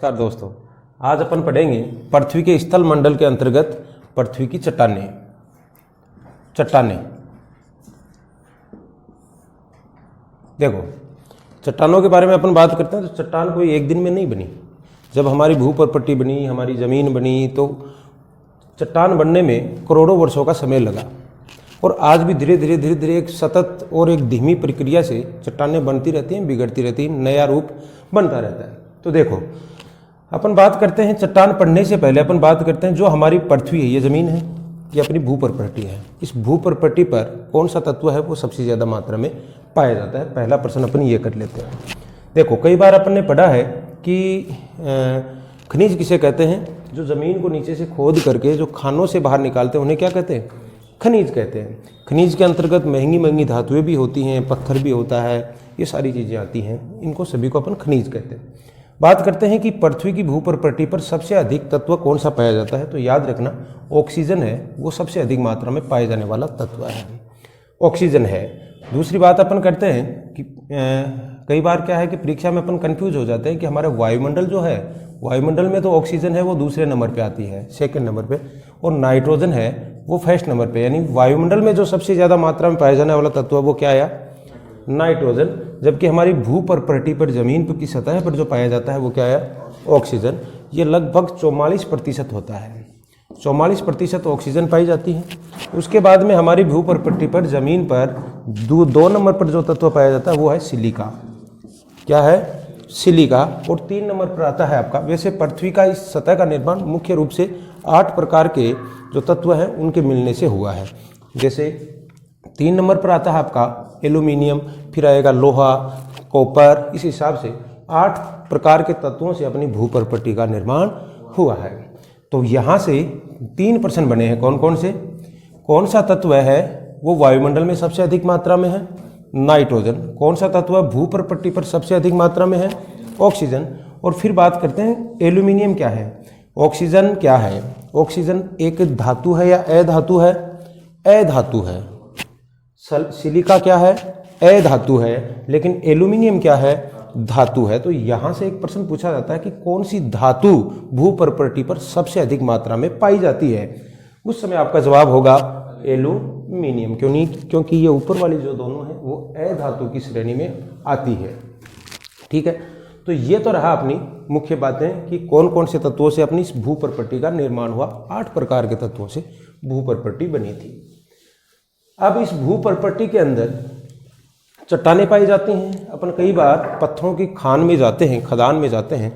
नमस्कार दोस्तों, आज अपन पढ़ेंगे पृथ्वी के स्थल मंडल के अंतर्गत पृथ्वी की चट्टानें। देखो, चट्टानों के बारे में अपन बात करते हैं तो चट्टान कोई एक दिन में नहीं बनी। जब हमारी भूप्रपट्टी बनी, हमारी ज़मीन बनी, तो चट्टान बनने में करोड़ों वर्षों का समय लगा। और आज भी धीरे धीरे एक सतत और एक धीमी प्रक्रिया से चट्टानें बनती रहती हैं, बिगड़ती रहती हैं, नया रूप बनता रहता है। तो देखो, अपन बात करते हैं चट्टान पढ़ने से पहले अपन बात करते हैं जो हमारी पृथ्वी है, ये ज़मीन है, ये अपनी भूप्रपट्टी है। इस भूप्रपट्टी पर कौन सा तत्व है वो सबसे ज़्यादा मात्रा में पाया जाता है? पहला प्रश्न अपन ये कर लेते हैं। देखो, कई बार अपन ने पढ़ा है कि खनिज किसे कहते हैं? जो ज़मीन को नीचे से खोद करके जो खानों से बाहर निकालते हैं उन्हें क्या कहते हैं? खनिज कहते हैं। खनिज के अंतर्गत महंगी महंगी धातुएं भी होती हैं, पत्थर भी होता है, ये सारी चीज़ें आती हैं। इनको सभी को अपन खनिज कहते हैं। बात करते हैं कि पृथ्वी की भूप्रपट्टी पर सबसे अधिक तत्व कौन सा पाया जाता है? तो याद रखना, ऑक्सीजन है वो सबसे अधिक मात्रा में पाए जाने वाला तत्व है, ऑक्सीजन है। दूसरी बात अपन करते हैं कि कई बार क्या है कि परीक्षा में अपन कंफ्यूज हो जाते हैं कि हमारा वायुमंडल जो है, वायुमंडल में तो ऑक्सीजन है वो दूसरे नंबर पे आती है, सेकंड नंबर पे, और नाइट्रोजन है वो फर्स्ट नंबर पे। यानी वायुमंडल में जो सबसे ज़्यादा मात्रा में पाया जाने वाला तत्व है वो क्या आया? नाइट्रोजन। जबकि हमारी भूप्रपट्टी पर जमीन की सतह पर जो पाया जाता है वो क्या है? ऑक्सीजन। ये लगभग 44% होता है, 44% ऑक्सीजन पाई जाती है। उसके बाद में हमारी भूप्रपट्टी पर जमीन पर दो नंबर पर जो तत्व पाया जाता है वो है सिलिका। क्या है? सिलिका। और 3 नंबर पर आता है आपका, वैसे पृथ्वी का इस सतह का निर्माण मुख्य रूप से 8 प्रकार के जो तत्व हैं उनके मिलने से हुआ है। जैसे 3 नंबर पर आता है आपका एल्यूमिनियम, फिर आएगा लोहा, कॉपर। इस हिसाब से 8 प्रकार के तत्वों से अपनी भूप्रपट्टी का निर्माण हुआ है। तो यहाँ से 3 प्रश्न बने हैं। कौन कौन से? कौन सा तत्व है वो वायुमंडल में सबसे अधिक मात्रा में है? नाइट्रोजन। कौन सा तत्व भूप्रपट्टी पर सबसे अधिक मात्रा में है? ऑक्सीजन। और फिर बात करते हैं एल्यूमिनियम क्या है, ऑक्सीजन क्या है। ऑक्सीजन एक धातु है या अधातु है? अधातु है। सिलिका क्या है? अधातु है। लेकिन एल्यूमिनियम क्या है? धातु है। तो यहाँ से एक प्रश्न पूछा जाता है कि कौन सी धातु भूप्रपट्टी पर सबसे अधिक मात्रा में पाई जाती है? उस समय आपका जवाब होगा एल्यूमिनियम। क्यों नहीं? क्योंकि ये ऊपर वाली जो दोनों है वो अधातु की श्रेणी में आती है। ठीक है, तो ये तो रहा अपनी मुख्य बातें कि कौन कौन से तत्वों से अपनी इस भूप्रपट्टी का निर्माण हुआ। 8 प्रकार के तत्वों से भूप्रपट्टी बनी थी। अब इस भूप्रपट्टी के अंदर चट्टानें पाई जाती हैं। अपन कई बार पत्थरों की खान में जाते हैं, खदान में जाते हैं,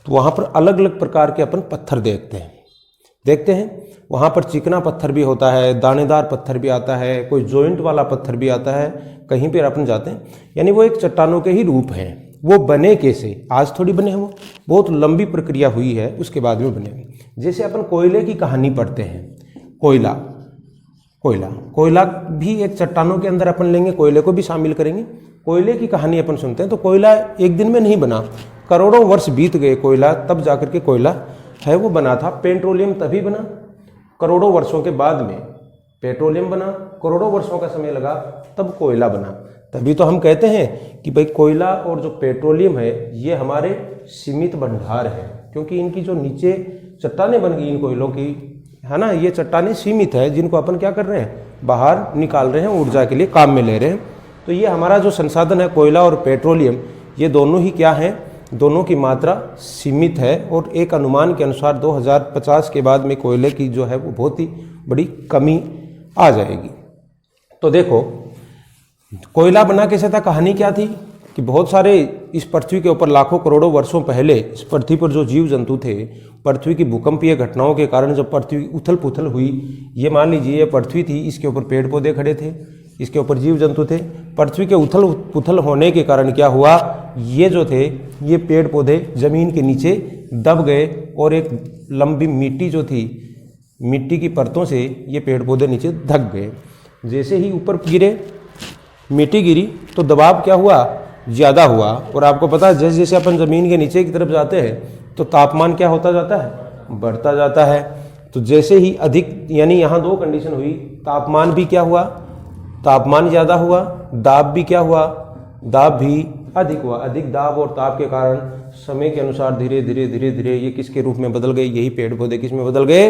तो वहाँ पर अलग अलग प्रकार के अपन पत्थर देखते हैं। वहाँ पर चिकना पत्थर भी होता है, दानेदार पत्थर भी आता है, कोई जॉइंट वाला पत्थर भी आता है। कहीं पर अपन जाते हैं, यानी वो एक चट्टानों के ही रूप हैं। वो बने कैसे? आज थोड़ी बने हैं, वो बहुत लंबी प्रक्रिया हुई है, उसके बाद में बने। जैसे अपन कोयले की कहानी पढ़ते हैं, कोयला भी एक चट्टानों के अंदर अपन लेंगे, कोयले को भी शामिल करेंगे। कोयले की कहानी अपन सुनते हैं तो कोयला एक दिन में नहीं बना, करोड़ों वर्ष बीत गए कोयला, तब जाकर के कोयला है वो बना था। पेट्रोलियम तभी बना, करोड़ों वर्षों के बाद में पेट्रोलियम बना, करोड़ों वर्षों का समय लगा, तब कोयला बना। तभी तो हम कहते हैं कि भाई कोयला और जो पेट्रोलियम है ये हमारे सीमित भंडार है, क्योंकि इनकी जो नीचे चट्टानें बन गई इन कोयलों की, है ना, ये चट्टानें सीमित है, जिनको अपन क्या कर रहे हैं? बाहर निकाल रहे हैं, ऊर्जा के लिए काम में ले रहे हैं। तो ये हमारा जो संसाधन है कोयला और पेट्रोलियम, ये दोनों ही क्या हैं? दोनों की मात्रा सीमित है। और एक अनुमान के अनुसार 2050 के बाद में कोयले की जो है वो बहुत ही बड़ी कमी आ जाएगी। तो देखो, कोयला बना कैसे था? कहानी क्या थी कि बहुत सारे इस पृथ्वी के ऊपर लाखों करोड़ों वर्षों पहले इस पृथ्वी पर जो जीव जंतु थे, पृथ्वी की भूकंपीय घटनाओं के कारण जब पृथ्वी उथल पुथल हुई, ये मान लीजिए ये पृथ्वी थी, इसके ऊपर पेड़ पौधे खड़े थे, इसके ऊपर जीव जंतु थे। पृथ्वी के उथल पुथल होने के कारण क्या हुआ? ये जो थे ये पेड़ पौधे जमीन के नीचे दब गए और एक लंबी मिट्टी जो थी, मिट्टी की परतों से ये पेड़ पौधे नीचे धक गए। जैसे ही ऊपर गिरे, मिट्टी गिरी, तो दबाव क्या हुआ? ज़्यादा हुआ। और आपको पता है जैसे जैसे अपन ज़मीन के नीचे की तरफ जाते हैं तो तापमान क्या होता जाता है? बढ़ता जाता है। तो जैसे ही अधिक, यानी यहाँ 2 कंडीशन हुई, तापमान भी क्या हुआ? तापमान ज़्यादा हुआ, दाब भी क्या हुआ? दाब भी अधिक हुआ। अधिक दाब और ताप के कारण समय के अनुसार धीरे धीरे धीरे धीरे ये किसके रूप में बदल गए, यही पेड़ पौधे किस में बदल गए,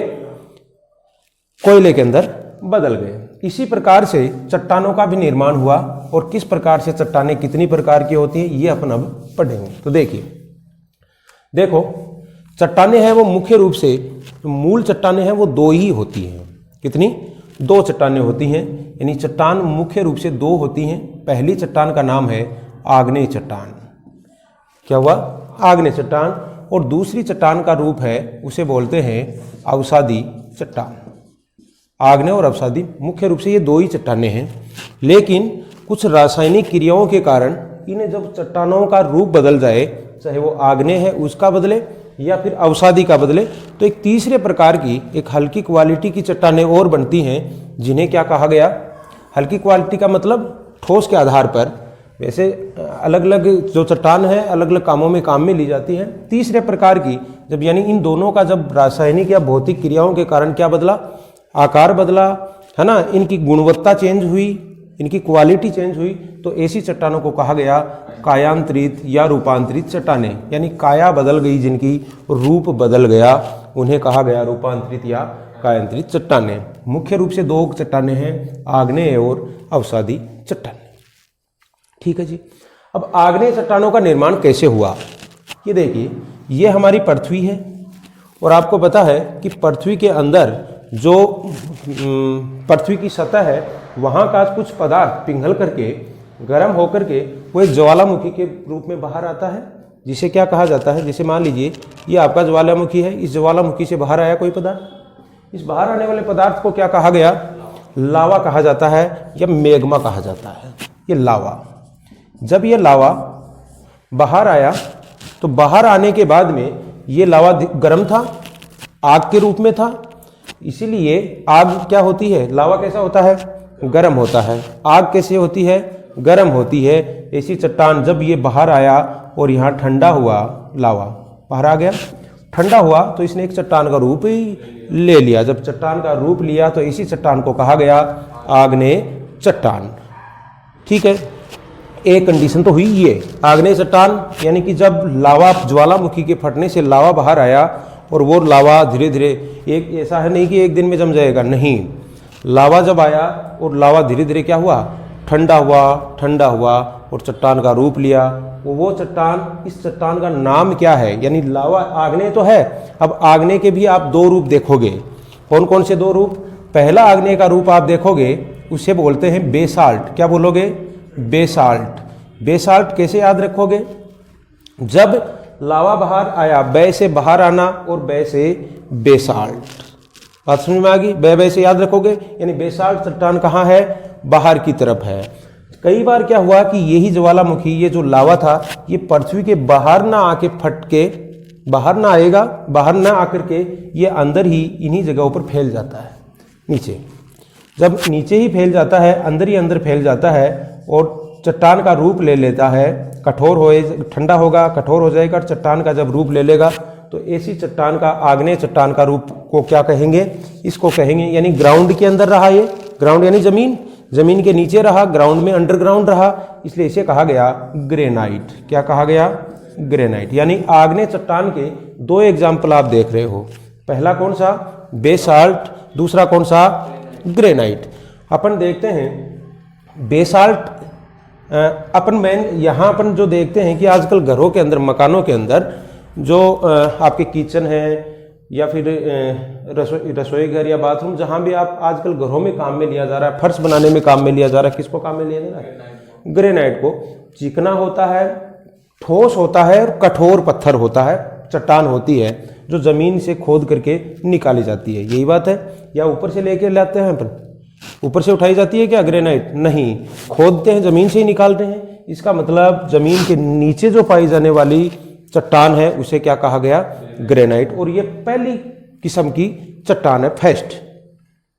कोयले के अंदर बदल गए। इसी प्रकार से चट्टानों का भी निर्माण हुआ और किस प्रकार से चट्टानें कितनी प्रकार की होती हैं ये अपन अब पढ़ेंगे। तो देखो चट्टानें हैं वो मुख्य रूप से मूल चट्टानें हैं वो दो ही होती हैं। कितनी? दो चट्टानें होती हैं, यानी चट्टान मुख्य रूप से दो होती हैं। पहली चट्टान का नाम है आग्नेय चट्टान। क्या हुआ? आग्नेय चट्टान। और दूसरी चट्टान का रूप है उसे बोलते हैं अवसादी चट्टान। आग्नेय और अवसादी मुख्य रूप से ये दो ही चट्टानें हैं, लेकिन कुछ रासायनिक क्रियाओं के कारण इन्हें जब चट्टानों का रूप बदल जाए, चाहे वो आग्नेय है उसका बदले या फिर अवसादी का बदले, तो एक तीसरे प्रकार की एक हल्की क्वालिटी की चट्टानें और बनती हैं, जिन्हें क्या कहा गया? हल्की क्वालिटी का मतलब ठोस के आधार पर। वैसे अलग अलग जो चट्टान है अलग अलग कामों में काम में ली जाती है। तीसरे प्रकार की जब यानी इन दोनों का जब रासायनिक या भौतिक क्रियाओं के कारण क्या बदला? आकार बदला, है ना, इनकी गुणवत्ता चेंज हुई, इनकी क्वालिटी चेंज हुई, तो ऐसी चट्टानों को कहा गया कायांतरित या रूपांतरित चट्टानें। यानी काया बदल गई, जिनकी रूप बदल गया, उन्हें कहा गया रूपांतरित या कायांतरित चट्टानें। मुख्य रूप से दो चट्टानें हैं, आग्नेय और अवसादी चट्टानें। ठीक है जी। अब आग्नेय चट्टानों का निर्माण कैसे हुआ? ये देखिए, ये हमारी पृथ्वी है और आपको पता है कि पृथ्वी के अंदर जो पृथ्वी की सतह है वहाँ का कुछ पदार्थ पिघल करके गर्म होकर के वो एक ज्वालामुखी के रूप में बाहर आता है, जिसे क्या कहा जाता है? जैसे मान लीजिए ये आपका ज्वालामुखी है, इस ज्वालामुखी से बाहर आया कोई पदार्थ, इस बाहर आने वाले पदार्थ को क्या कहा गया? लावा कहा जाता है या मैग्मा कहा जाता है। ये लावा, जब ये लावा बाहर आया तो बाहर आने के बाद में ये लावा गर्म था, आग के रूप में था, इसीलिए आग क्या होती है? लावा कैसा होता है? गर्म होता है। आग कैसे होती है? गर्म होती है। ऐसी चट्टान जब ये बाहर आया और यहाँ ठंडा हुआ, लावा बाहर आ गया, ठंडा हुआ, तो इसने एक चट्टान का रूप ही ले लिया। जब चट्टान का रूप लिया तो इसी चट्टान को कहा गया आग्नेय चट्टान। ठीक है, एक कंडीशन तो हुई ये आग्नेय चट्टान, यानी कि जब लावा ज्वालामुखी के फटने से लावा बाहर आया और वो लावा धीरे धीरे, एक ऐसा है नहीं कि एक दिन में जम जाएगा, नहीं, लावा जब आया और लावा धीरे धीरे क्या हुआ? ठंडा हुआ और चट्टान का रूप लिया। वो चट्टान, इस चट्टान का नाम क्या है? यानी लावा आग्नेय तो है, अब आग्नेय के भी आप दो रूप देखोगे। कौन कौन से दो रूप? पहला आग्नेय का रूप आप देखोगे उसे बोलते हैं बेसाल्ट। क्या बोलोगे? बेसाल्ट। बेसाल्ट कैसे याद रखोगे? जब लावा बाहर आया, बे से बाहर आना और बे से बेसाल्ट। बात समझ में आ गई? बे से याद रखोगे, यानी बेसाल्ट चट्टान कहाँ है? बाहर की तरफ है। कई बार क्या हुआ कि यही ज्वालामुखी, ये जो लावा था, ये पृथ्वी के बाहर ना आके फट के, बाहर ना आएगा, बाहर ना आकर के ये अंदर ही इन्हीं जगहों पर फैल जाता है नीचे। जब नीचे ही फैल जाता है, अंदर ही अंदर फैल जाता है और चट्टान का रूप ले लेता है, कठोर हो, ठंडा होगा, कठोर हो जाएगा। चट्टान का जब रूप ले लेगा तो ऐसी चट्टान का, आग्नेय चट्टान का रूप को क्या कहेंगे? इसको कहेंगे, यानी ग्राउंड के अंदर रहा, ये ग्राउंड यानी जमीन, जमीन के नीचे रहा, ग्राउंड में अंडरग्राउंड रहा, इसलिए इसे कहा गया ग्रेनाइट। क्या कहा गया? ग्रेनाइट। यानी आग्नेय चट्टान के दो एग्जाम्पल आप देख रहे हो। पहला कौन सा? बेसाल्ट। दूसरा कौन सा? ग्रेनाइट। अपन देखते हैं बेसाल्ट। अपन मेन यहाँ अपन जो देखते हैं कि आजकल घरों के अंदर, मकानों के अंदर जो आपके किचन है या फिर रसोई घर या बाथरूम, जहाँ भी आप आजकल घरों में काम में लिया जा रहा है, फर्श बनाने में काम में लिया जा रहा है, किसको काम में लिया जा रहा है? ग्रेनाइट को। चिकना होता है, ठोस होता है और कठोर पत्थर होता है, चट्टान होती है जो जमीन से खोद करके निकाली जाती है। यही बात है। या ऊपर से लेके लाते हैं अपन, ऊपर से उठाई जाती है क्या ग्रेनाइट? नहीं, खोदते हैं, जमीन से ही निकालते हैं। इसका मतलब जमीन के नीचे जो पाई जाने वाली चट्टान है उसे क्या कहा गया? ग्रेनाइट। और ये पहली किस्म की चट्टान है, फर्स्ट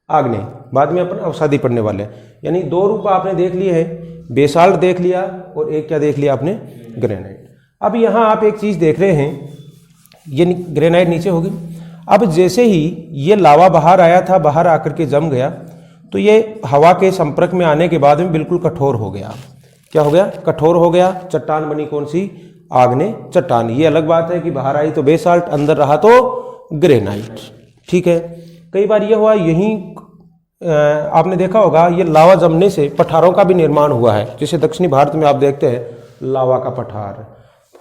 आग्नेय। बाद में अपन अवसादी पढ़ने वाले हैं। यानी दो रूप आपने देख लिए हैं, बेसाल्ट देख लिया और एक क्या देख लिया आपने? ग्रेनाइट। अब यहाँ आप एक चीज देख रहे हैं, ये ग्रेनाइट नीचे होगी। अब जैसे ही ये लावा बाहर आया था, बाहर आकर के जम गया, तो ये हवा के संपर्क में आने के बाद में बिल्कुल कठोर हो गया। क्या हो गया? कठोर हो गया। चट्टान बनी कौन सी? आग्नेय चट्टान। ये अलग बात है कि बाहर आई तो बेसाल्ट, अंदर रहा तो ग्रेनाइट। ठीक है, कई बार ये हुआ यहीं आपने देखा होगा ये लावा जमने से पठारों का भी निर्माण हुआ है। जैसे दक्षिणी भारत में आप देखते हैं लावा का पठार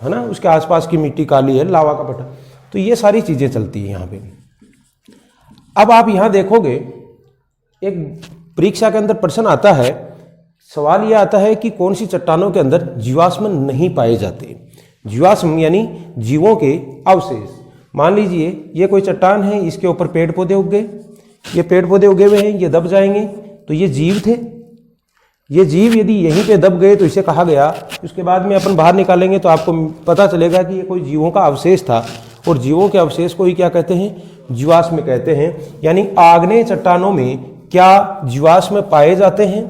है ना, उसके आसपास की मिट्टी काली है, लावा का पठार। तो ये सारी चीजें चलती है यहाँ पे। अब आप यहाँ देखोगे एक परीक्षा के अंदर प्रश्न आता है, सवाल यह आता है कि कौन सी चट्टानों के अंदर जीवाश्म नहीं पाए जाते। जीवाश्म यानी जीवों के अवशेष। मान लीजिए ये कोई चट्टान है, इसके ऊपर पेड़ पौधे उग गए, ये पेड़ पौधे उगे हुए हैं, ये दब जाएंगे तो ये जीव थे। ये जीव यदि यहीं पे दब गए तो इसे कहा गया, उसके बाद में अपन बाहर निकालेंगे तो आपको पता चलेगा कि ये कोई जीवों का अवशेष था। और जीवों के अवशेष को ही क्या कहते हैं, जीवाश्म कहते हैं। यानी आग्नेय चट्टानों में क्या जीवाश्म पाए जाते हैं।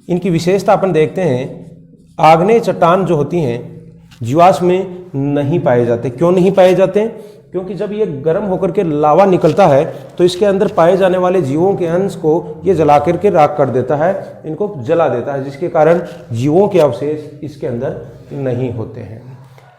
इनकी विशेषता अपन देखते हैं, आग्नेय चट्टान जो होती हैं जीवाश्म में नहीं पाए जाते। क्यों नहीं पाए जाते? क्योंकि जब ये गर्म होकर के लावा निकलता है तो इसके अंदर पाए जाने वाले जीवों के अंश को ये जला करके राख कर देता है, इनको जला देता है, जिसके कारण जीवों के अवशेष इसके अंदर नहीं होते हैं।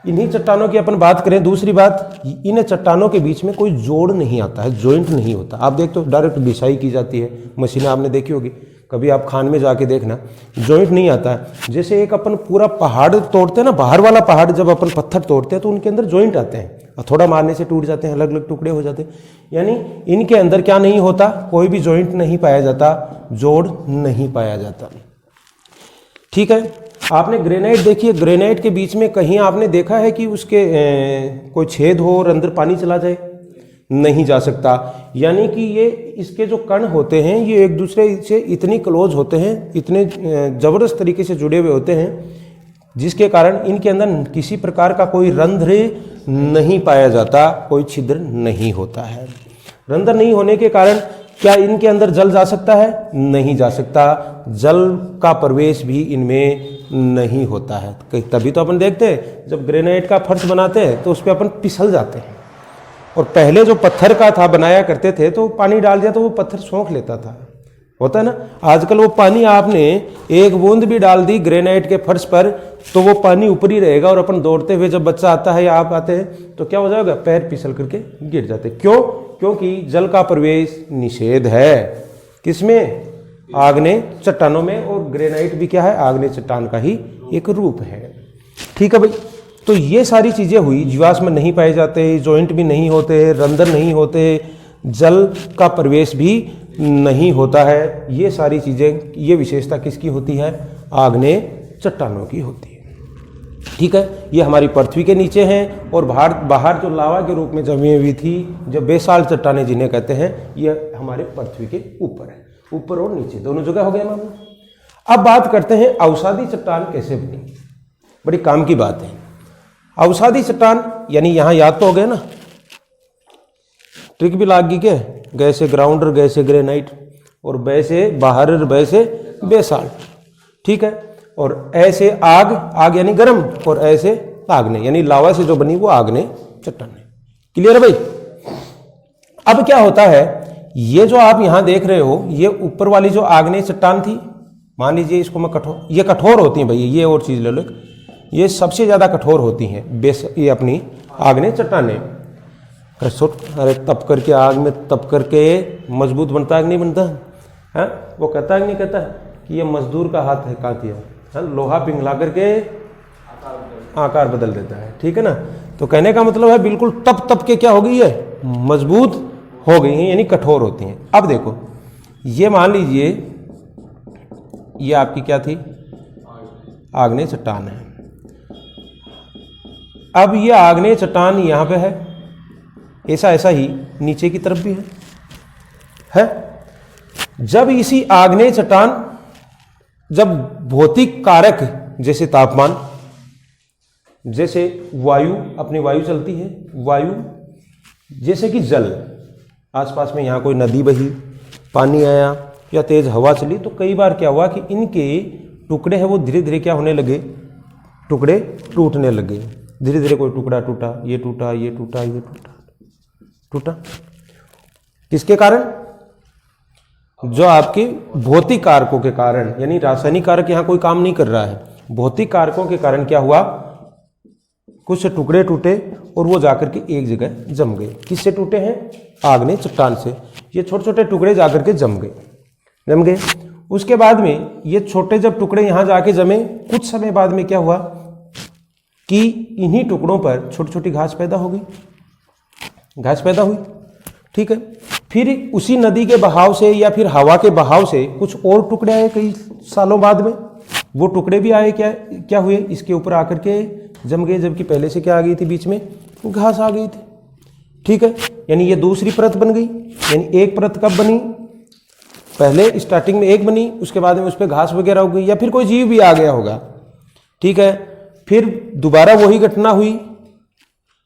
इन्हीं चट्टानों की अपन बात करें, दूसरी बात, इन चट्टानों के बीच में कोई जोड़ नहीं आता है, जॉइंट नहीं होता। आप देखते हो डायरेक्ट घिसाई की जाती है, मशीनें आपने देखी होगी, कभी आप खान में जाके देखना, जॉइंट नहीं आता है। जैसे एक अपन पूरा पहाड़ तोड़ते हैं ना, बाहर वाला पहाड़ जब अपन पत्थर तोड़ते हैं तो उनके अंदर जॉइंट आते हैं, और थोड़ा मारने से टूट जाते हैं, अलग अलग टुकड़े हो जाते हैं। यानी इनके अंदर क्या नहीं होता, कोई भी जॉइंट नहीं पाया जाता, जोड़ नहीं पाया जाता। ठीक है, आपने ग्रेनाइट देखिए, ग्रेनाइट के बीच में कहीं आपने देखा है कि उसके कोई छेद हो और अंदर पानी चला जाए? नहीं जा सकता। यानी कि ये इसके जो कण होते हैं ये एक दूसरे से इतनी क्लोज होते हैं, इतने जबरदस्त तरीके से जुड़े हुए होते हैं, जिसके कारण इनके अंदर किसी प्रकार का कोई रंध्र नहीं पाया जाता, कोई छिद्र नहीं होता है। रंध्र नहीं होने के कारण क्या इनके अंदर जल जा सकता है? नहीं जा सकता। जल का प्रवेश भी इनमें नहीं होता है। तभी तो अपन देखते हैं जब ग्रेनाइट का फर्श बनाते हैं तो उस पर अपन फिसल जाते हैं। और पहले जो पत्थर का था बनाया करते थे तो पानी डाल दिया तो वो पत्थर सोख लेता था, होता है ना। आजकल वो पानी आपने एक बूंद भी डाल दी ग्रेनाइट के फर्श पर तो वो पानी ऊपर ही रहेगा, और अपन दौड़ते हुए जब बच्चा आता है या आप आते हैं तो क्या हो जाएगा, पैर फिसल करके गिर जाते। क्यों? क्योंकि जल का प्रवेश निषेध है। किसमें? आग्नेय चट्टानों में। और ग्रेनाइट भी क्या है, आग्नेय चट्टान का ही एक रूप है। ठीक है भाई, तो ये सारी चीजें हुई, जीवाश्म नहीं पाए जाते, जॉइंट भी नहीं होते, रंध्र नहीं होते, जल का प्रवेश भी नहीं होता है। ये सारी चीजें, ये विशेषता किसकी होती है? आग्नेय चट्टानों की होती है। ठीक है, ये हमारी पृथ्वी के नीचे हैं, और बाहर जो लावा के रूप में जमी हुई थी, जो बेसाल्ट चट्टानें जिन्हें कहते हैं, ये हमारे पृथ्वी के ऊपर है, ऊपर और नीचे दोनों जगह हो गया मामला। अब बात करते हैं अवसादी चट्टान कैसे बनी। बड़ी काम की बात है। अवसादी चट्टान यानी यहां याद तो हो गया ना, ट्रिक भी लाग गई के, गए से ग्राउंडर, गए से ग्रेनाइट, और बै से बाहर, बै से बेसाल्ट। ठीक है, और ऐसे आग यानी गर्म, और ऐसे आग्नेय यानी लावा से जो बनी वो आग्नेय चट्टान है। क्लियर है भाई? अब क्या होता है, ये जो आप यहां देख रहे हो, ये ऊपर वाली जो आग्नेय चट्टान थी, मान लीजिए इसको मैं ये कठोर होती है भैया, ये और चीज ले लो, ये सबसे ज्यादा कठोर होती हैं ये अपनी आग्नेय चट्टानें। अरे तप करके, आग में तप करके मजबूत बनता है कि नहीं बनता है? वो कहता है कि नहीं कहता कि ये मजदूर का हाथ है, का किया है, लोहा पिघला करके आकार बदल देता है। ठीक है ना, तो कहने का मतलब है बिल्कुल तप के क्या हो गई है, मजबूत हो गई हैं, यानी कठोर होती हैं। अब देखो, ये मान लीजिए ये आपकी क्या थी, आग्नेय चट्टान है। अब ये आग्नेय चट्टान यहाँ पे है, ऐसा ही नीचे की तरफ भी है। जब इसी आग्नेय चट्टान, जब भौतिक कारक जैसे तापमान, जैसे वायु, अपनी वायु चलती है, वायु जैसे कि जल, आसपास में यहाँ कोई नदी बही, पानी आया या तेज हवा चली, तो कई बार क्या हुआ कि इनके टुकड़े हैं वो धीरे धीरे क्या होने लगे, टुकड़े टूटने लगे। धीरे धीरे कोई टुकड़ा टूटा, ये टूटा, ये टूटा, ये टूटा। किसके कारण? जो आपके भौतिक कारकों के कारण, यानी रासायनिक कारक यहाँ कोई काम नहीं कर रहा है, भौतिक कारकों के कारण क्या हुआ, कुछ टुकड़े टूटे और वो जाकर के एक जगह जम गए। किससे टूटे हैं? आग्नेय चट्टान से। ये छोटे छोटे टुकड़े जाकर के जम गए। उसके बाद में ये छोटे जब टुकड़े यहाँ जाके जमे, कुछ समय बाद में क्या हुआ कि इन्हीं टुकड़ों पर छोटी छोटी घास पैदा हो गई, घास पैदा हुई। ठीक है, फिर उसी नदी के बहाव से या फिर हवा के बहाव से कुछ और टुकड़े आए कई सालों बाद में। वो टुकड़े भी आए, क्या हुए, इसके ऊपर आकर के जम गए, जबकि पहले से क्या आ गई थी, बीच में घास आ गई थी। ठीक है, यानी ये दूसरी परत बन गई। यानी एक परत कब बनी? पहले स्टार्टिंग में एक बनी, उसके बाद में उस पर घास वगैरह हो गई, या फिर कोई जीव भी आ गया होगा। ठीक है, फिर दोबारा वही घटना हुई,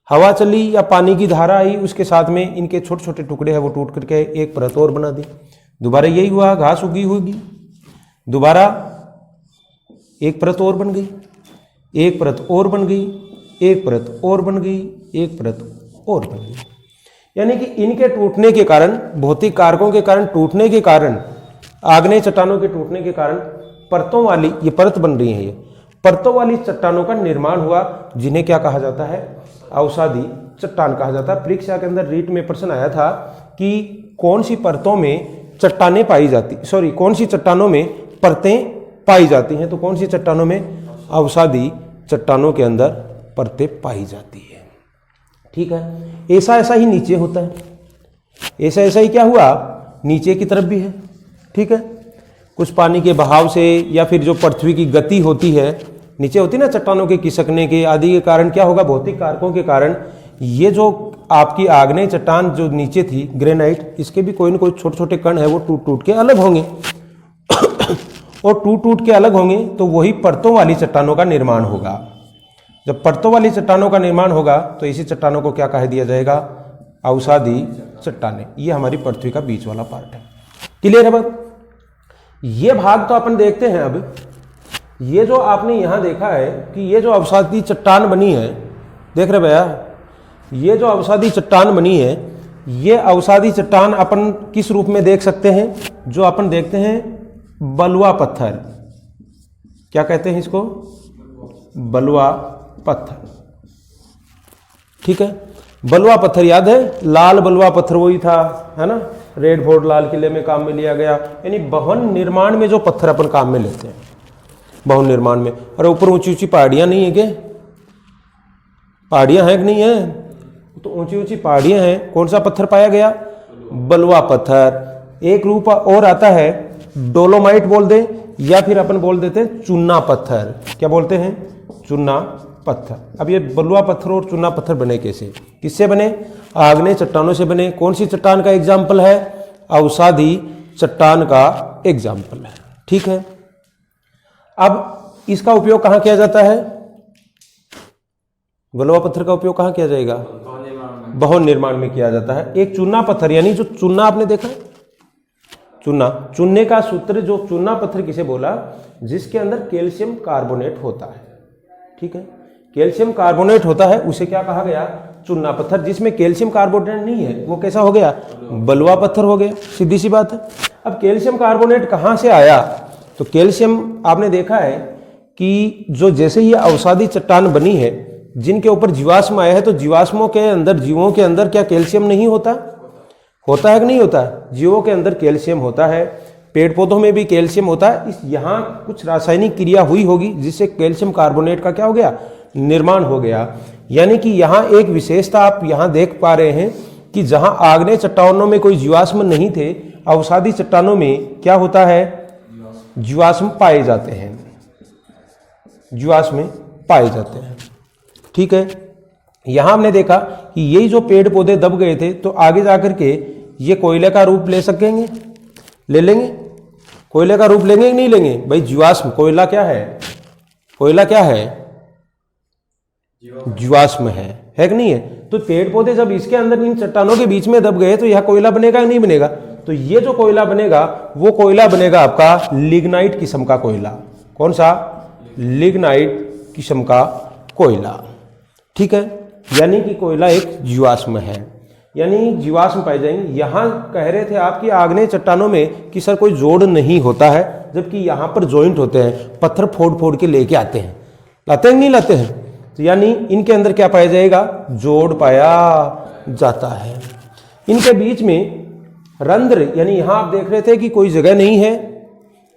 हवा चली या पानी की धारा आई, उसके साथ में इनके छोटे छोटे टुकड़े हैं वो टूट करके एक परत और बना दी। दोबारा यही हुआ, घास उगी होगी, दोबारा एक परत और बन गई, एक परत और बन गई, एक परत और बन गई, एक परत और बन गई। यानी कि इनके टूटने के कारण, भौतिक कारकों के कारण टूटने के कारण, आग्नेय चट्टानों के टूटने के कारण परतों वाली ये परत बन रही है। ये परतों वाली चट्टानों का निर्माण हुआ, जिन्हें क्या कहा जाता है? अवसादी चट्टान कहा जाता है। परीक्षा के अंदर रीट में प्रश्न आया था कि कौन सी परतों में चट्टानें पाई जाती, कौन सी चट्टानों में परतें पाई जाती हैं? तो कौन सी चट्टानों में? अवसादी चट्टानों के अंदर परतें पाई जाती है। ठीक है, ऐसा ऐसा ही नीचे होता है, ऐसा ऐसा ही क्या हुआ, नीचे की तरफ भी है। ठीक है, कुछ पानी के बहाव से या फिर जो पृथ्वी की गति होती है, नीचे होती ना चट्टानों के खिसकने के आदि के कारण क्या होगा, भौतिक कारकों के कारण ये जो आपकी आग्नेय चट्टान जो नीचे थी ग्रेनाइट, इसके भी कोई न कोई छोटे छोटे कण है वो टूट टूट के अलग होंगे और टूट टूट के अलग होंगे तो वही परतों वाली चट्टानों का निर्माण होगा। जब परतों वाली चट्टानों का निर्माण होगा तो इसी चट्टानों को क्या कह दिया जाएगा? अवसादी चट्टानें। ये हमारी पृथ्वी का बीच वाला पार्ट है। क्लियर है बात? ये भाग तो अपन देखते हैं। अब ये जो आपने यहां देखा है कि ये जो अवसादी चट्टान बनी है, देख रहे भैया, ये जो अवसादी चट्टान बनी है, ये अवसादी चट्टान अपन किस रूप में देख सकते हैं? जो अपन देखते हैं बलुआ पत्थर, क्या कहते हैं इसको? बलुआ पत्थर। ठीक है, बलुआ पत्थर याद है? लाल बलुआ पत्थर वही था, है ना, रेड फोर्ट लाल किले में काम में लिया गया। यानी भवन निर्माण में जो पत्थर अपन काम में लेते हैं, भवन निर्माण में। और ऊपर ऊंची ऊंची पहाड़ियां नहीं है क्या? पहाड़ियां हैं कि नहीं है? तो ऊंची ऊंची पहाड़ियां हैं। कौन सा पत्थर पाया गया? बलुआ पत्थर। एक रूप और आता है डोलोमाइट बोल दे, या फिर अपन बोल देते हैं चूना पत्थर। क्या बोलते हैं? चूना पत्थर। अब ये बलुआ पत्थर और चूना पत्थर बने कैसे? किससे बने? आग्नेय चट्टानों से बने। कौन सी चट्टान का एग्जाम्पल है? अवसादी चट्टान का एग्जाम्पल है। ठीक है, अब इसका उपयोग कहां किया जाता है? बलुआ पत्थर का उपयोग कहां किया जाएगा? भवन निर्माण में किया जाता है। एक चूना पत्थर, यानी जो चूना आपने देखा, चूना, चुनने का सूत्र, जो चूना पत्थर किसे बोला? जिसके अंदर कैल्शियम कार्बोनेट होता है। ठीक है, कैल्शियम कार्बोनेट होता है, उसे क्या कहा गया? चूना पत्थर। जिसमें कैल्शियम कार्बोनेट नहीं है वो कैसा हो गया? बलुआ पत्थर हो गया। सीधी सी बात है। अब कैल्शियम कार्बोनेट कहां से आया? तो कैल्शियम आपने देखा है कि जो जैसे ही अवसादी चट्टान बनी है, जिनके ऊपर जीवाश्म आया है, तो जीवाश्मों के अंदर, जीवों के अंदर क्या कैल्शियम नहीं होता? होता है कि नहीं होता? जीवों के अंदर कैल्शियम होता है, पेड़ पौधों में भी कैल्शियम होता है। इस यहाँ कुछ रासायनिक क्रिया हुई होगी जिससे कैल्शियम कार्बोनेट का क्या हो गया? निर्माण हो गया। यानी कि यहाँ एक विशेषता आप यहाँ देख पा रहे हैं कि जहाँ आग्नेय चट्टानों में कोई जीवाश्म नहीं थे, अवसादी चट्टानों में क्या होता है? जीवाश्म पाए जाते हैं, जीवाश्म पाए जाते हैं। ठीक है, यहां हमने देखा कि यही जो पेड़ पौधे दब गए थे, तो आगे जाकर के ये कोयले का रूप ले सकेंगे, ले लेंगे? कोयले का रूप लेंगे कि नहीं लेंगे? भाई जीवाश्म, कोयला क्या है? कोयला क्या है? जीवाश्म है कि नहीं है? तो पेड़ पौधे जब इसके अंदर इन चट्टानों के बीच में दब गए तो यह कोयला बनेगा कि नहीं बनेगा? तो ये जो कोयला बनेगा वो कोयला बनेगा आपका लिग्नाइट किस्म का कोयला। कौन सा? लिग्नाइट किस्म का कोयला। ठीक है, यानी कि कोयला एक जीवाश्म है, यानी जीवाश्म पाए जाएंगे। यहां कह रहे थे आपकी आग्नेय चट्टानों में कि सर कोई जोड़ नहीं होता है, जबकि यहां पर जॉइंट होते हैं, पत्थर फोड़ फोड़ के लेके आते हैं। लाते हैं नहीं लाते हैं? तो यानी इनके अंदर क्या पाया जाएगा, जोड़ पाया जाता है। इनके बीच में रंध्र, यानी यहां आप देख रहे थे कि कोई जगह नहीं है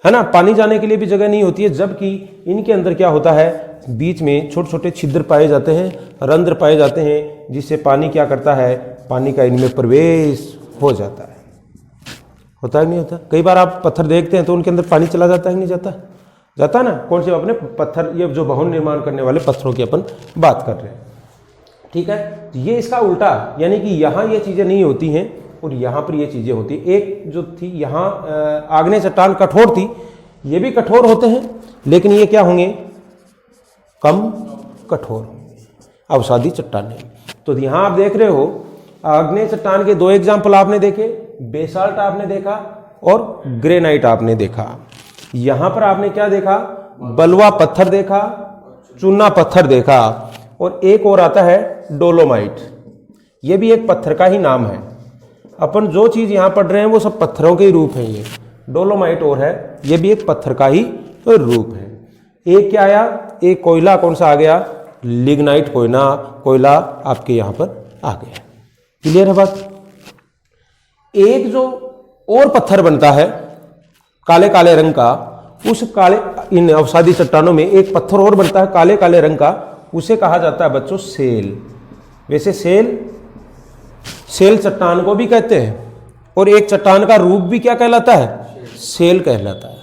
ना, पानी जाने के लिए भी जगह नहीं होती है, जबकि इनके अंदर क्या होता है, बीच में छोटे छोटे छिद्र पाए जाते हैं, रंध्र पाए जाते हैं, जिससे पानी क्या करता है, पानी का इनमें प्रवेश हो जाता है। होता है नहीं होता? कई बार आप पत्थर देखते हैं तो उनके अंदर पानी चला जाता है कि नहीं जाता? जाता ना। कौन से अपने पत्थर, ये जो भवन निर्माण करने वाले पत्थरों की अपन बात कर रहे हैं, ठीक है। तो ये इसका उल्टा, यानी कि यहाँ ये चीज़ें नहीं होती हैं और यहाँ पर ये चीज़ें होती। एक जो थी यहाँ आग्नेय चट्टान कठोर थी, ये भी कठोर होते हैं, लेकिन ये क्या होंगे, कम कठोर, अवसादी चट्टानें। तो यहाँ आप देख रहे हो आग्नेय चट्टान के दो एग्जाम्पल आपने देखे, बेसाल्ट आपने देखा और ग्रेनाइट आपने देखा। यहाँ पर आपने क्या देखा, बलुआ पत्थर देखा, चूना पत्थर देखा, और एक और आता है डोलोमाइट। ये भी एक पत्थर का ही नाम है। अपन जो चीज़ यहाँ पढ़ रहे हैं वो सब पत्थरों के ही रूप हैं। ये डोलोमाइट और है, ये भी एक पत्थर का ही रूप है। एक क्या आया, एक कोयला कौन सा आ गया, लिग्नाइट कोयला आपके यहाँ पर आ गया। क्लियर है बात? एक जो और पत्थर बनता है काले काले रंग का, उस काले, इन अवसादी चट्टानों में एक पत्थर और बनता है काले काले रंग का, उसे कहा जाता है बच्चों सेल। वैसे सेल चट्टान को भी कहते हैं, और एक चट्टान का रूप भी क्या कहलाता है, सेल कहलाता है,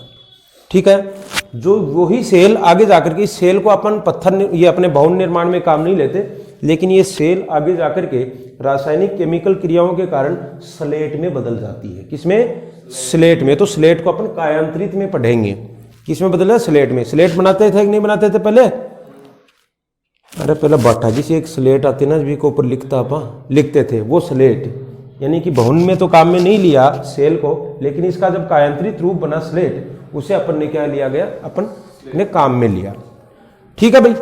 ठीक है। जो वही सेल आगे जाकर के, सेल को अपन पत्थर, ये अपने भवन निर्माण में काम नहीं लेते, लेकिन ये सेल आगे जाकर के रासायनिक केमिकल क्रियाओं के कारण स्लेट में बदल जाती है। किसमें? स्लेट में। तो स्लेट को अपन कायांतरित में पढ़ेंगे। किसमें बदला? स्लेट में। स्लेट बनाते थे कि नहीं बनाते थे पहले? अरे पहले बाटा जी से एक स्लेट आती ना, जी के ऊपर लिखते थे, वो स्लेट, यानी कि भवन में तो काम में नहीं लिया सेल को, लेकिन इसका जब कायांतरित रूप बना स्लेट, उसे अपन ने क्या लिया गया, अपन ने काम में लिया। ठीक है भाई।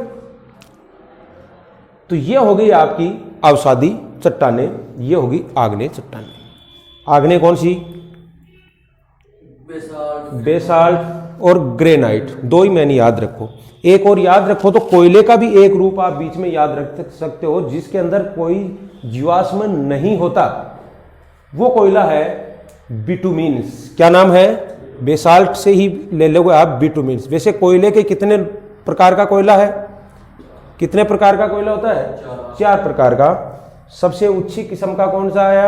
तो ये हो गई आपकी अवसादी चट्टानें, ये होगी आग्नेय चट्टानें। आग्नेय कौन सी? बेसाल्ट और ग्रेनाइट, दो ही मैंने याद रखो। एक और याद रखो तो कोयले का भी एक रूप आप बीच में याद रख सकते हो, जिसके अंदर कोई जीवाश्म नहीं होता, वो कोयला है बिटुमिन्स। क्या नाम है? बेसाल्ट से ही ले लोगे आप, बिटुमिन्स। वैसे कोयले के कितने प्रकार का कोयला है? कितने प्रकार का कोयला होता है? 4 प्रकार का। सबसे उच्ची किस्म का कौन सा आया?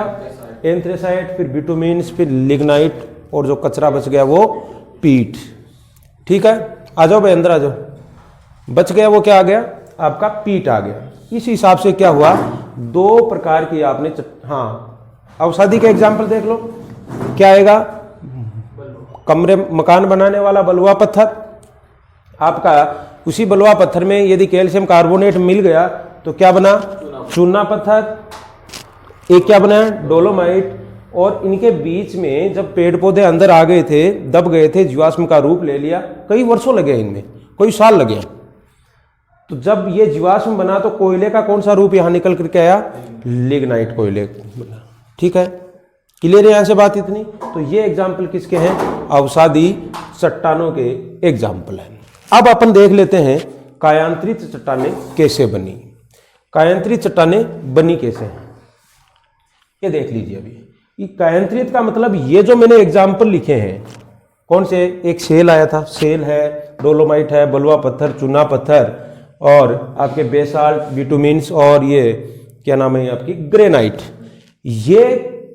एंथ्रेसाइट, फिर बिटुमिन्स, फिर लिग्नाइट, और जो कचरा बच गया वो पीट। ठीक है, आ जाओ भाई अंदर आ जाओ। बच गया वो क्या आ गया? आपका पीट आ गया। इस हिसाब से क्या हुआ, 2 प्रकार की आपने अवसादी के एग्जाम्पल देख लो। क्या आएगा? कमरे मकान बनाने वाला बलुआ पत्थर, आपका उसी बलुआ पत्थर में यदि कैल्शियम कार्बोनेट मिल गया तो क्या बना? चूना पत्थर। एक क्या बना? डोलोमाइट। और इनके बीच में जब पेड़ पौधे अंदर आ गए थे, दब गए थे, जीवाश्म का रूप ले लिया, कई वर्षों लगे इनमें, कोई साल लगे। तो जब ये जीवाश्म बना तो कोयले का कौन सा रूप यहां निकल करके आया? लिग्नाइट कोयले। ठीक है, क्लियर है यहां से बात इतनी? तो ये एग्जाम्पल किसके हैं? अवसादी चट्टानों के एग्जाम्पल हैं। अब अपन देख लेते हैं कायांतरित चट्टानें कैसे बनी। कायांतरित चट्टानें बनी कैसे हैं, ये देख लीजिए अभी। ये कायांतरित का मतलब ये जो मैंने एग्जाम्पल लिखे हैं, कौन से? एक सेल आया था, सेल है, डोलोमाइट है, बलुआ पत्थर, चूना पत्थर, और आपके बेसाल्ट, बिटुमिन्स, और ये क्या नाम है आपकी ग्रेनाइट। ये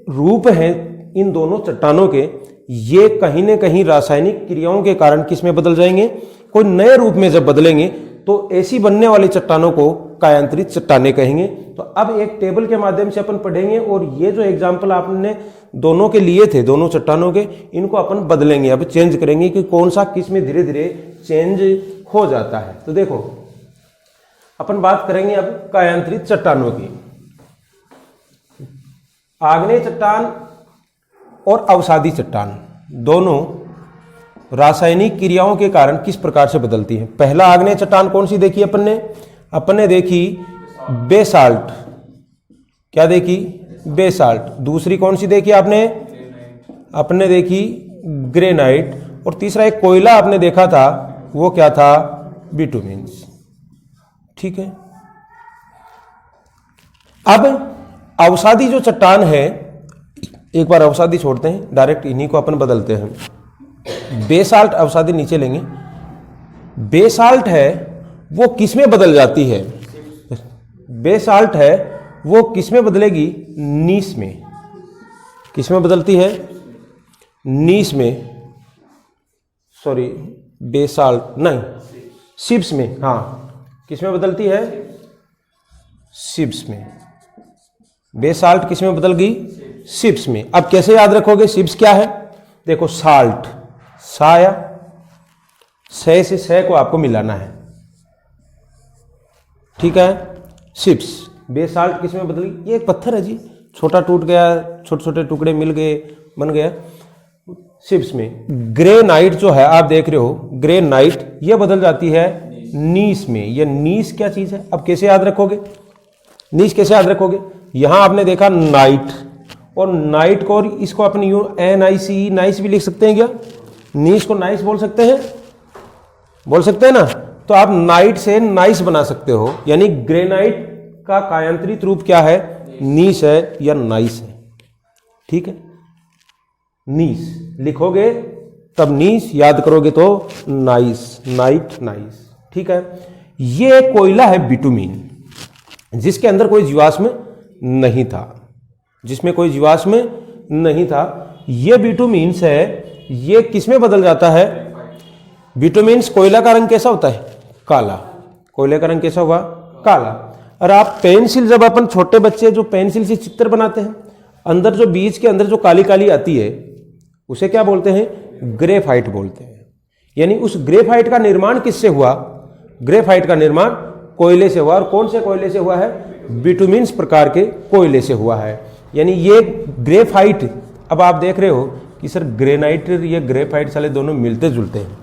रूप हैं इन दोनों चट्टानों के। ये कहीं न कहीं रासायनिक क्रियाओं के कारण किस में बदल जाएंगे? कोई नए रूप में जब बदलेंगे तो ऐसी बनने वाली चट्टानों को कायांतरित चट्टानें कहेंगे। तो अब एक टेबल के माध्यम से अपन पढ़ेंगे, और ये जो एग्जाम्पल आपने दोनों के लिए थे, दोनों चट्टानों के, इनको अपन बदलेंगे, अब चेंज करेंगे कि कौन सा किस में धीरे धीरे चेंज हो जाता है। तो देखो अपन बात करेंगे अब कायांतरित चट्टानों की। आग्नेय चट्टान और अवसादी चट्टान दोनों रासायनिक क्रियाओं के कारण किस प्रकार से बदलती है। पहला आग्नेय चट्टान कौन सी देखी अपन ने देखी बेसाल्ट। क्या देखी? बेसाल्ट। दूसरी कौन सी देखी आपने देखी ग्रेनाइट। और तीसरा एक कोयला आपने देखा था, वो क्या था? बिटुमिन्स। ठीक है। अब अवसादी जो चट्टान है, एक बार अवसादी छोड़ते हैं, डायरेक्ट इन्हीं को अपन बदलते हैं। बेसाल्ट अवसादी नीचे लेंगे। बेसाल्ट है वो किस में बदल जाती है? बेसाल्ट है वो किस में बदलेगी? नीस में। किस में बदलती है? नीस में, सॉरी बेसाल्ट नहीं, शिप्स में। हाँ, किस में बदलती है? शिप्स में। बेसाल्ट किस में बदल गई? शिप्स में। अब कैसे याद रखोगे शिप्स क्या है? देखो साल्ट, साया, से से को आपको मिलाना है, ठीक है। शिप्स, बेसाल्ट किस में बदल गई? ये एक पत्थर है जी, छोटा टूट गया, छोटे छोटे टुकड़े मिल गए, बन गया शिप्स में। ग्रेनाइट जो है आप देख रहे हो, ग्रेनाइट ये बदल जाती है नीस में। ये नीस क्या चीज है? अब कैसे याद रखोगे नीस? कैसे याद रखोगे? यहां आपने देखा नाइट, और नाइट को, और इसको अपने यू NICE नाइस भी लिख सकते हैं क्या? नीस को नाइस बोल सकते हैं, बोल सकते हैं ना। तो आप नाइट से नाइस बना सकते हो, यानी ग्रेनाइट का कायांतरित रूप क्या है? नीस है या नाइस है, ठीक है। नीस लिखोगे तब नीस, याद करोगे तो नाइस, नाइट नाइस, ठीक है। ये कोयला है बिटुमीन, जिसके अंदर कोई जीवाश्म नहीं था, जिसमें कोई जीवाश्म नहीं था। ये बिटुमीन्स है, ये किस में बदल जाता है? बिटुमीन्स, कोयला का रंग कैसा होता है? काला। कोयले का रंग कैसा हुआ? काला। और आप पेंसिल, जब अपन छोटे बच्चे जो पेंसिल से चित्र बनाते हैं, अंदर जो बीज के अंदर जो काली काली आती है उसे क्या बोलते हैं? ग्रेफाइट बोलते हैं। यानी उस ग्रेफाइट का निर्माण किससे हुआ? ग्रेफाइट का निर्माण कोयले से हुआ। और कौन से कोयले से हुआ है? बिटुमिन्स प्रकार के कोयले से हुआ है। यानी ये ग्रेफाइट, अब आप देख रहे हो कि सर ग्रेनाइट ये ग्रेफाइट साले दोनों मिलते जुलते हैं,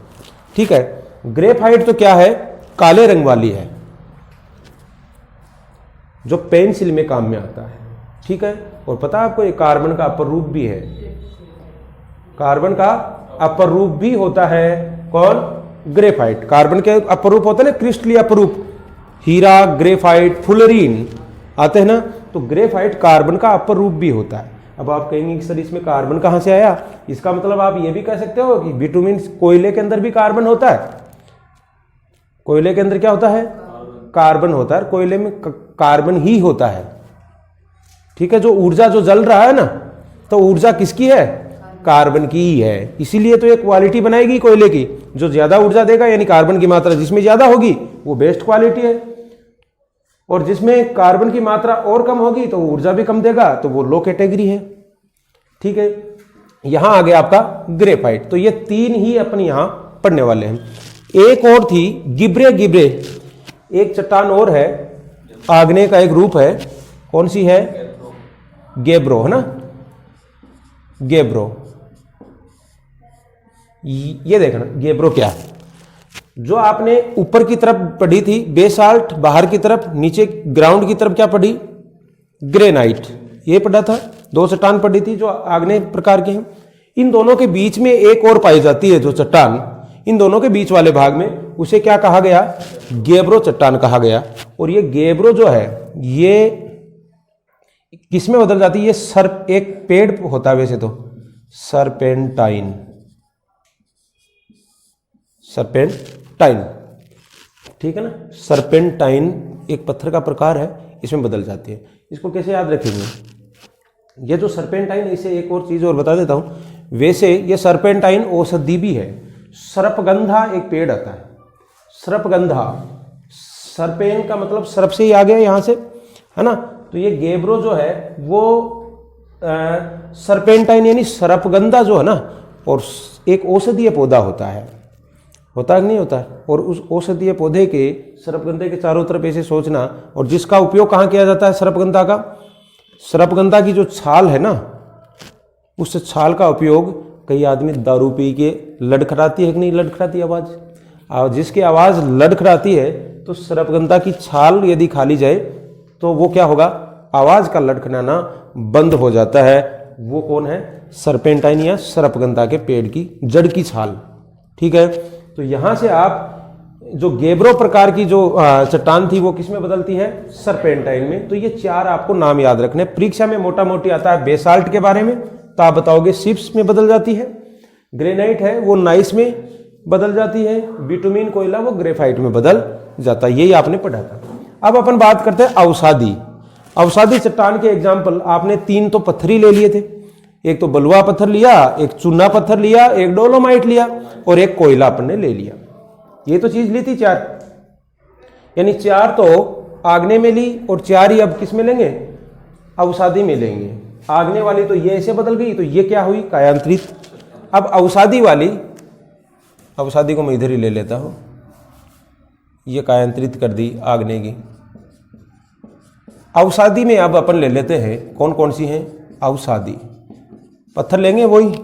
ठीक है। ग्रेफाइट तो क्या है? काले रंग वाली है, जो पेंसिल में काम में आता है, ठीक है। और पता है आपको, ये कार्बन का अपर रूप भी है, कार्बन का अपर रूप भी होता है। कौन? ग्रेफाइट। कार्बन के अपर रूप होते हैं ना, क्रिस्टलीय अपर रूप, हीरा, ग्रेफाइट, फुलरीन आते हैं ना, तो ग्रेफाइट कार्बन का अपर रूप भी होता है। अब आप कहेंगे कि सर इसमें कार्बन कहां से आया? इसका मतलब आप ये भी कह सकते हो कि बिटुमिन, कोयले के अंदर भी कार्बन होता है। कोयले के अंदर क्या होता है? कार्बन होता है। कोयले में कार्बन ही होता है, ठीक है। जो ऊर्जा जो जल रहा है ना, तो ऊर्जा किसकी है? कार्बन की ही है। इसीलिए तो ये क्वालिटी बनाएगी कोयले की, जो ज्यादा ऊर्जा देगा, यानी कार्बन की मात्रा जिसमें ज्यादा होगी वो बेस्ट क्वालिटी है, और जिसमें कार्बन की मात्रा और कम होगी तो ऊर्जा भी कम देगा, तो वो लो कैटेगरी है, ठीक है। यहां आ गया आपका ग्रेफाइट। तो ये तीन ही अपन यहां पढ़ने वाले हैं। एक और थी गिब्रे। गिब्रे एक चट्टान और है, आग्नेय का एक रूप है। कौन सी है? गेब्रो, है ना, गेब्रो। ये देखना गेब्रो क्या है। जो आपने ऊपर की तरफ पढ़ी थी बेसाल्ट, बाहर की तरफ, नीचे ग्राउंड की तरफ क्या पढ़ी? ग्रेनाइट, ये पढ़ा था। दो चट्टान पढ़ी थी जो आग्नेय प्रकार के हैं। इन दोनों के बीच में एक और पाई जाती है जो चट्टान, इन दोनों के बीच वाले भाग में, उसे क्या कहा गया? गेब्रो चट्टान कहा गया। और ये गेब्रो जो है ये किसमें बदल जाती है? ये सर्प, एक पेड़ होता है वैसे तो, सरपेंटाइन, सरपेंटाइन, ठीक है ना। सरपेंटाइन एक पत्थर का प्रकार है, इसमें बदल जाती है। इसको कैसे याद रखेंगे? ये जो सरपेंटाइन, इसे एक और चीज और बता देता हूं। वैसे ये सरपेंटाइन औषधि भी है। सर्पगंधा एक पेड़ आता है, सर्पगंधा, सर्पेन का मतलब सर्प से ही आ गया यहां से, है ना। तो ये गेब्रो जो है वो सर्पेंटाइन यानी सर्पगंधा जो है ना, और एक औषधीय पौधा होता है, होता है कि नहीं होता है। और उस औषधीय पौधे के, सर्पगंधे के चारों तरफ ऐसे सोचना, और जिसका उपयोग कहाँ किया जाता है? सर्पगंधा का, सर्पगंधा की जो छाल है ना, उस छाल का उपयोग, कई आदमी दारू पी के लड़खड़ाती है कि नहीं लड़खड़ाती आवाज, और जिसकी आवाज लड़खड़ाती है तो सर्पगंधा की छाल यदि खा ली जाए तो वो क्या होगा? आवाज का लड़खड़ाना बंद हो जाता है। वो कौन है? सर्पेंटाइन या सर्पगंधा के पेड़ की जड़ की छाल, ठीक है। तो यहां से आप जो गेब्रो प्रकार की जो चट्टान थी वो किस में बदलती है? सरपेंटाइन में। तो ये 4 आपको नाम याद रखने। परीक्षा में मोटा मोटी आता है बेसाल्ट के बारे में, तो आप बताओगे शिप्स में बदल जाती है, ग्रेनाइट है वो नाइस में बदल जाती है, बिटुमिन कोयला वो ग्रेफाइट में बदल जाता है। यही आपने पढ़ा था। अब अपन बात करते हैं अवसादी। अवसादी चट्टान के एग्जाम्पल आपने 3 तो पत्थरी ले लिए थे, एक तो बलुआ पत्थर लिया, एक चूना पत्थर लिया, एक डोलोमाइट लिया और एक कोयला अपन ने ले लिया। ये तो चीज ली थी 4, यानी 4 तो आग्नेय में ली और 4 ही अब किस में लेंगे? अवसादी में लेंगे। आग्नेय वाली तो ये ऐसे बदल गई, तो ये क्या हुई? कायांतरित। अब अवसादी वाली, अवसादी को मैं इधर ही ले लेता हूं, ये कायांतरित कर दी आग्नेय की। अवसादी में अब अपन ले लेते हैं कौन कौन सी हैं? अवसादी पत्थर लेंगे, वही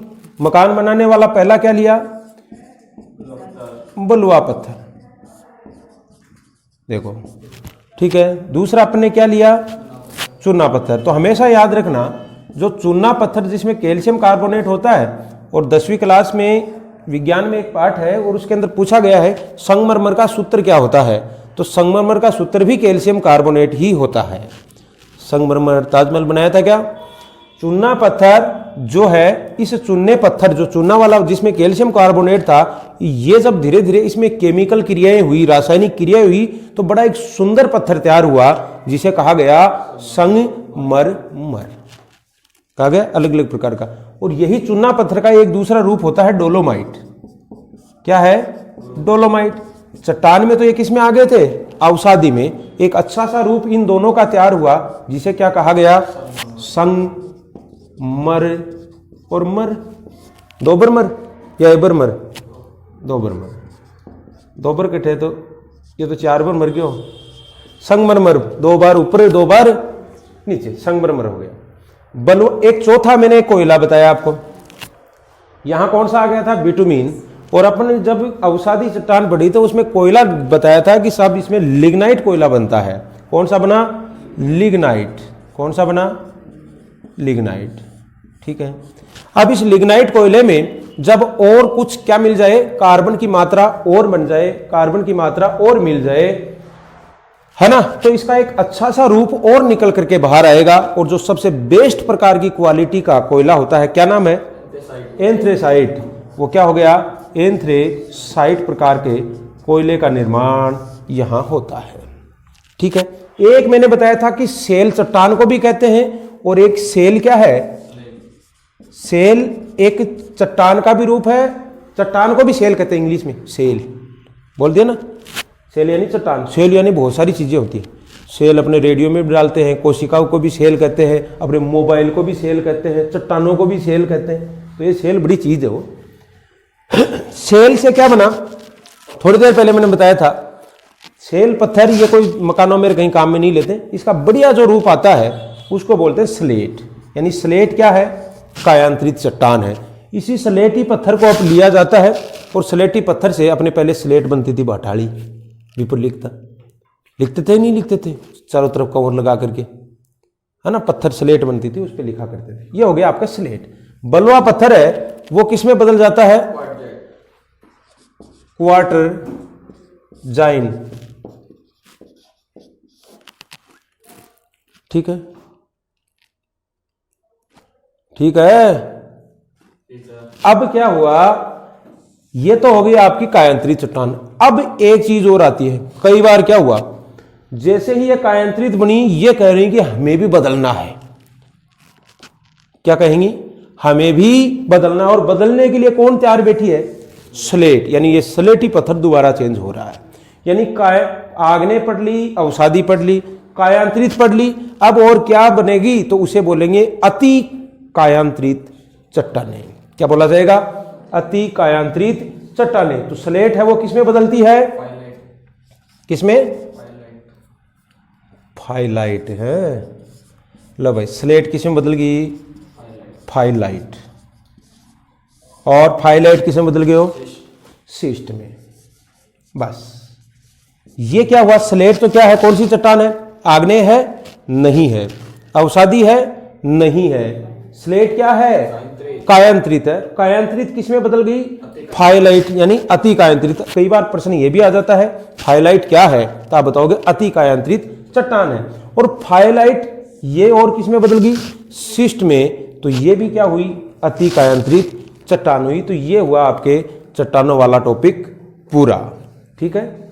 मकान बनाने वाला पहला क्या लिया? बलुआ पत्थर, देखो ठीक है। दूसरा अपन ने क्या लिया? चूना पत्थर। तो हमेशा याद रखना, जो चूना पत्थर जिसमें कैल्शियम कार्बोनेट होता है, और 10वीं क्लास में विज्ञान में एक पाठ है और उसके अंदर पूछा गया है संगमरमर का सूत्र क्या होता है, तो संगमरमर का सूत्र भी कैल्शियम कार्बोनेट ही होता है। संगमरमर ताजमहल बनाया था क्या? चूना पत्थर जो है, इस चूने पत्थर जो चूना वाला जिसमें कैल्शियम कार्बोनेट था, ये जब धीरे धीरे इसमें केमिकल क्रियाएं हुई, रासायनिक क्रियाएं हुई, तो बड़ा एक सुंदर पत्थर तैयार हुआ जिसे कहा गया संगमरमर। कहा गया अलग अलग प्रकार का। और यही चूना पत्थर का एक दूसरा रूप होता है डोलोमाइट। क्या है? डोलोमाइट। चट्टान में तो ये किस में आ गए थे? अवसादी में। एक अच्छा सा रूप इन दोनों का तैयार हुआ जिसे क्या कहा गया? संगमर और मर, दोबरमर या एबरमर? दोबरमर। दोबर कटे तो ये तो 4 बार मर गयो। संगमरमर 2 बार ऊपर 2 बार नीचे, संगमरमर हो गया। बलु एक चौथा मैंने कोयला बताया आपको, यहां कौन सा आ गया था? बिटुमिन। और अपन ने जब अवसादी चट्टान पढ़ी तो उसमें कोयला बताया था कि साहब इसमें लिग्नाइट कोयला बनता है। कौन सा बना? लिग्नाइट। कौन सा बना? लिग्नाइट। ठीक है। अब इस लिग्नाइट कोयले में जब और कुछ क्या मिल जाए? कार्बन की मात्रा और बन जाए, कार्बन की मात्रा और मिल जाए, है ना, तो इसका एक अच्छा सा रूप और निकल करके बाहर आएगा। और जो सबसे बेस्ट प्रकार की क्वालिटी का कोयला होता है, क्या नाम है? एंथ्रेसाइट। वो क्या हो गया? एंथ्रेसाइट प्रकार के कोयले का निर्माण यहां होता है। ठीक है। एक मैंने बताया था कि सेल चट्टान को भी कहते हैं, और एक सेल क्या है? सेल एक चट्टान का भी रूप है। चट्टान को भी सेल कहते हैं इंग्लिश में, सेल बोल दिया ना। सेल यानी चट्टान, सेल यानी बहुत सारी चीजें होती है। सेल अपने रेडियो में भी डालते हैं, कोशिकाओं को भी सेल कहते हैं, अपने मोबाइल को भी सेल कहते हैं, चट्टानों को भी सेल कहते हैं। तो ये सेल बड़ी चीज है वो। सेल से क्या बना? थोड़ी देर पहले मैंने बताया था, सेल पत्थर ये कोई मकानों में कहीं काम में नहीं लेते। इसका बढ़िया जो रूप आता है उसको बोलते हैं स्लेट। यानी स्लेट क्या है? कायांतरित चट्टान है। इसी स्लेटी पत्थर को अब लिया जाता है, और स्लेटी पत्थर से अपने पहले स्लेट बनती थी, बाठाड़ी विपुल लिखते थे नहीं लिखते थे, चारों तरफ कवर लगा करके, है ना, पत्थर स्लेट बनती थी, उस पर लिखा करते थे। ये हो गया आपका स्लेट। बलुआ पत्थर है वो किस में बदल जाता है? क्वार्टर जाइन। ठीक है, ठीक है। अब क्या हुआ? ये तो हो गई आपकी कायांतरित चट्टान। अब एक चीज और आती है। कई बार क्या हुआ, जैसे ही ये कायांतरित बनी, ये कह रही कि हमें भी बदलना है। क्या कहेंगी? हमें भी बदलना। और बदलने के लिए कौन तैयार बैठी है? स्लेट। यानी ये स्लेटी पत्थर दोबारा चेंज हो रहा है। यानी आग्नेय पढ़ ली, अवसादी पढ़ ली, कायांतरित पढ़ ली। अब और क्या बनेगी? तो उसे बोलेंगे अति कायांतरित चट्टानें। क्या बोला जाएगा? अति कायांतरित चट्टानें। तो स्लेट है वो किसमें बदलती है? किसमें? फाइलाइट है। लो भाई, स्लेट किसमें बदल गई? फाइलाइट। और फाइलाइट किसमें बदल गए हो? शिस्ट में। बस ये क्या हुआ? स्लेट तो क्या है? कौन सी चट्टान है? आग्नेय है? नहीं है। अवसादी है? नहीं है। स्लेट क्या है? कायांतरित है, कायांतरित किस में बदल गई, फाइलाइट यानी अति कायांतरित। कई बार प्रश्न ये भी आ जाता है फाइलाइट क्या है, तो आप बताओगे अति कायांतरित चट्टान है। और फाइलाइट ये और किस में बदल गई, सिस्ट में, तो ये भी क्या हुई, अति कायांतरित चट्टान हुई। तो ये हुआ आपके चट्टानों वाला टॉपिक पूरा। ठीक है।